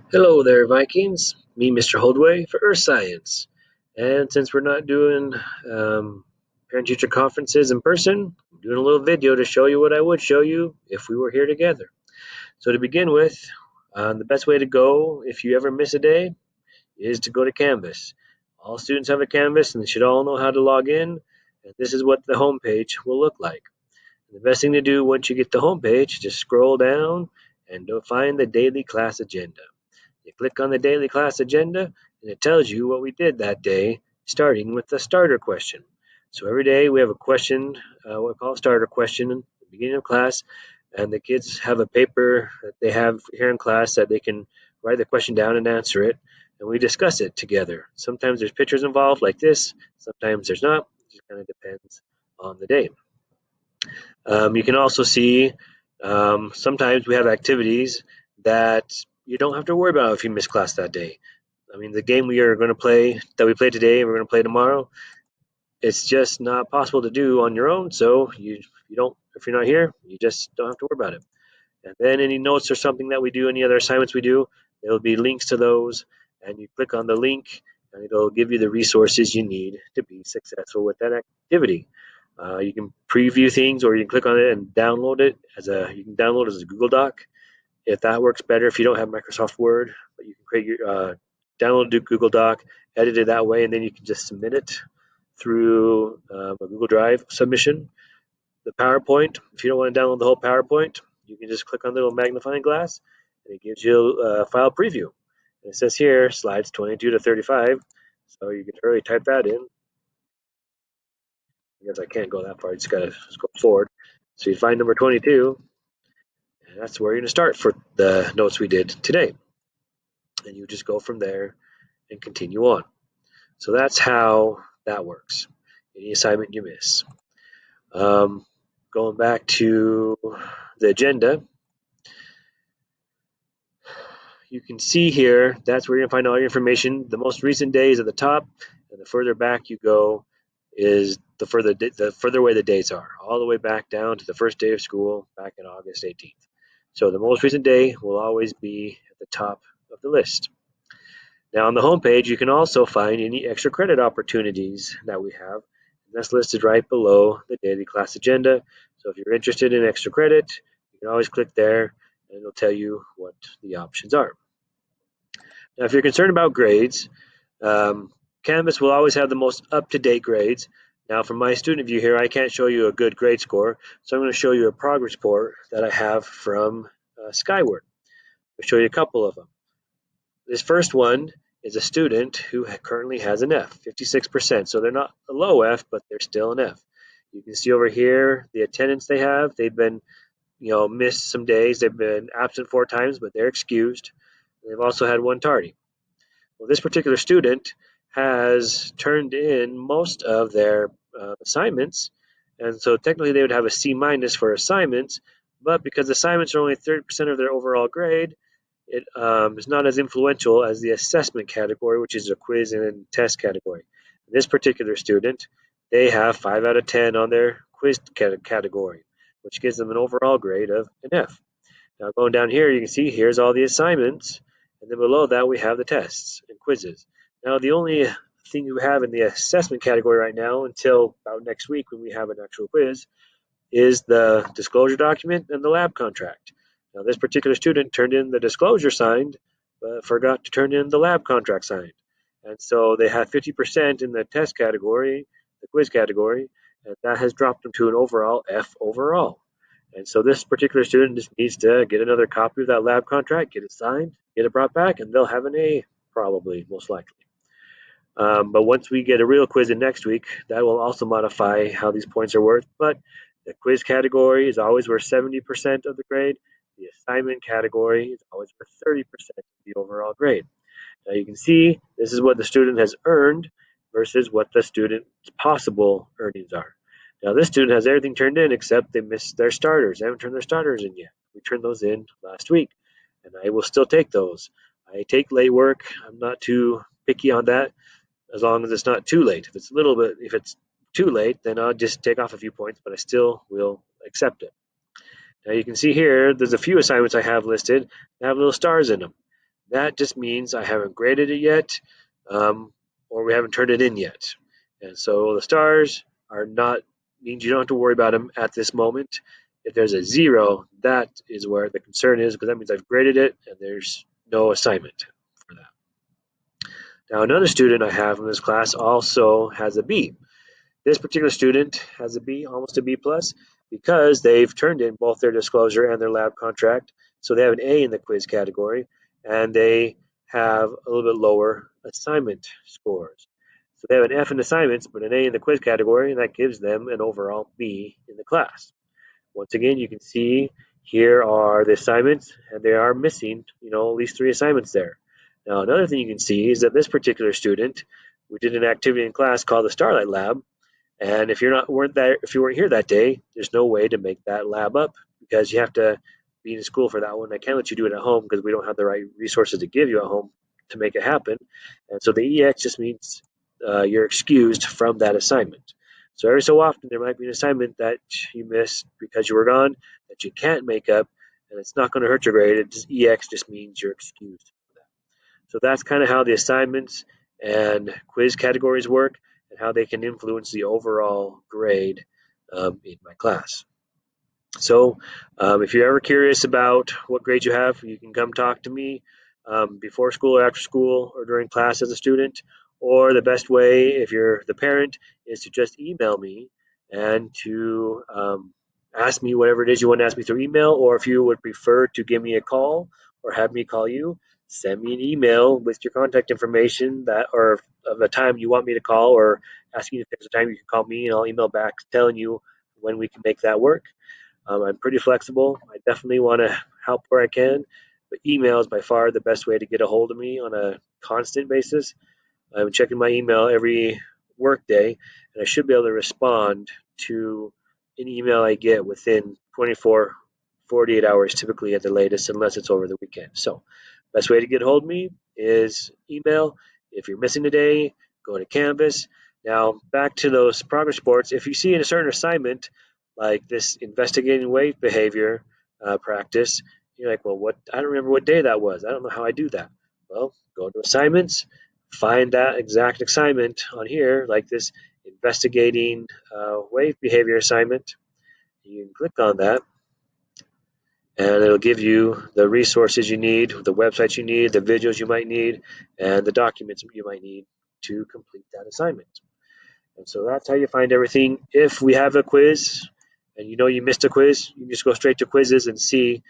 Hello there, Vikings. Me, Mr. Holdaway, for Earth Science. And since we're not doing parent-teacher conferences in person, I'm doing a little video to show you what I would show you if we were here together. So to begin with, the best way to go if you ever miss a day is to go to Canvas. All students have a Canvas and they should all know how to log in. And this is what the home page will look like. The best thing to do once you get the home page, just scroll down and find the daily class agenda. You click on the daily class agenda, and it tells you what we did that day, starting with the starter question. So every day we have a question, what we call a starter question, at the beginning of class, and the kids have a paper that they have here in class that they can write the question down and answer it, and we discuss it together. Sometimes there's pictures involved, like this. Sometimes there's not. It just kind of depends on the day. You can also see sometimes we have activities that you don't have to worry about if you miss class that day. I mean, the game we are going to play, that we played today and we're going to play tomorrow, it's just not possible to do on your own. So you don't, if you're not here, you just don't have to worry about it. And then any notes or something that we do, any other assignments we do, there'll be links to those, and you click on the link, and it'll give you the resources you need to be successful with that activity. You can preview things, or you can click on it and download it as a. You can download it as a Google Doc if that works better. If you don't have Microsoft Word, but you can create your download a Google Doc, edit it that way, and then you can just submit it through a Google Drive submission. The PowerPoint, if you don't want to download the whole PowerPoint, you can just click on the little magnifying glass and it gives you a file preview. And it says here slides 22 to 35, so you can really type that in. I guess I can't go that far, you just got to go forward. So you find number 22, and that's where you're going to start for the notes we did today. And you just go from there and continue on. So that's how that works. Any assignment you miss. Going back to the agenda, you can see here, that's where you're going to find all your information. The most recent day is at the top, and the further back you go is the further away the dates are, all the way back down to the first day of school back in August 18th. So the most recent day will always be at the top of the list. Now on the home page, you can also find any extra credit opportunities that we have. And that's listed right below the daily class agenda. So if you're interested in extra credit, you can always click there and it'll tell you what the options are. Now, if you're concerned about grades, Canvas will always have the most up-to-date grades. Now, from my student view here, I can't show you a good grade score, so I'm going to show you a progress report that I have from Skyward. I'll show you a couple of them. This first one is a student who currently has an F, 56%. So they're not a low F, but they're still an F. You can see over here the attendance they have. They've been, missed some days. They've been absent 4 times, but they're excused. They've also had 1 tardy. Well, this particular student has turned in most of their assignments, and so technically they would have a C minus for assignments, but because assignments are only 30% of their overall grade, it is not as influential as the assessment category, which is a quiz and test category. This particular student, they have 5 out of 10 on their quiz category, which gives them an overall grade of an F. Now going down here, you can see here's all the assignments, and then below that we have the tests and quizzes. Now the only thing you have in the assessment category right now until about next week when we have an actual quiz is the disclosure document and the lab contract. Now this particular student turned in the disclosure signed, but forgot to turn in the lab contract signed. And so they have 50% in the test category, the quiz category, and that has dropped them to an overall F overall. And so this particular student just needs to get another copy of that lab contract, get it signed, get it brought back, and they'll have an A, probably, most likely. But once we get a real quiz in next week, that will also modify how these points are worth. But the quiz category is always worth 70% of the grade. The assignment category is always worth 30% of the overall grade. Now you can see this is what the student has earned versus what the student's possible earnings are. Now this student has everything turned in except they missed their starters. They haven't turned their starters in yet. We turned those in last week, and I will still take those. I take late work. I'm not too picky on that as long as it's not too late. If it's too late, then I'll just take off a few points, but I still will accept it. Now you can see here, there's a few assignments I have listed that have little stars in them. That just means I haven't graded it yet, um, or we haven't turned it in yet. And so the stars are not means you don't have to worry about them at this moment. If there's a 0, that is where the concern is because that means I've graded it and there's no assignment for that. Now another student I have in this class also has a B. This particular student has a B, almost a B plus, because they've turned in both their disclosure and their lab contract. So they have an A in the quiz category, and they have a little bit lower assignment scores. So they have an F in assignments, but an A in the quiz category, and that gives them an overall B in the class. Once again, you can see here are the assignments, and they are missing, at least 3 assignments there. Now, another thing you can see is that this particular student, we did an activity in class called the Starlight Lab, and if if you weren't here that day, there's no way to make that lab up because you have to be in school for that one. I can't let you do it at home because we don't have the right resources to give you at home to make it happen. And so the EX just means you're excused from that assignment. So every so often there might be an assignment that you missed because you were gone that you can't make up, and it's not going to hurt your grade. EX just means you're excused. So that's kind of how the assignments and quiz categories work and how they can influence the overall grade in my class. So if you're ever curious about what grade you have, you can come talk to me before school or after school or during class as a student. Or the best way, if you're the parent, is to just email me and to ask me whatever it is you want to ask me through email. Or if you would prefer to give me a call or have me call you, send me an email with your contact information or of a time you want me to call, or asking if there's a time you can call me, and I'll email back telling you when we can make that work. I'm pretty flexible. I definitely want to help where I can, but email is by far the best way to get a hold of me on a constant basis. I'm checking my email every workday, and I should be able to respond to an email I get within 24, 48 hours, typically at the latest, unless it's over the weekend. So, best way to get a hold of me is email. If you're missing a day, go to Canvas. Now, back to those progress reports. If you see in a certain assignment, like this investigating wave behavior practice, you're like, well, what? I don't remember what day that was. I don't know how I do that. Well, go to assignments, find that exact assignment on here, like this investigating wave behavior assignment. You can click on that, and it'll give you the resources you need, the websites you need, the videos you might need, and the documents you might need to complete that assignment. And so that's how you find everything. If we have a quiz and you know you missed a quiz, you can just go straight to quizzes and see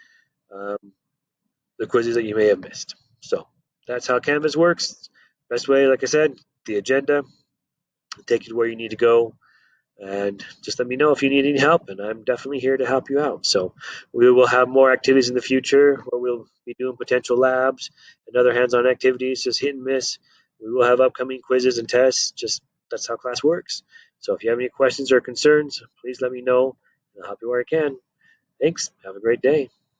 um, the quizzes that you may have missed. So that's how Canvas works. Best way, like I said, the agenda, take you to where you need to go, and just let me know if you need any help, and I'm definitely here to help you out. So we will have more activities in the future where we'll be doing potential labs and other hands-on activities, just hit and miss. We will have upcoming quizzes and tests. Just that's how class works. So if you have any questions or concerns, please let me know, and I'll help you where I can. Thanks. Have a great day.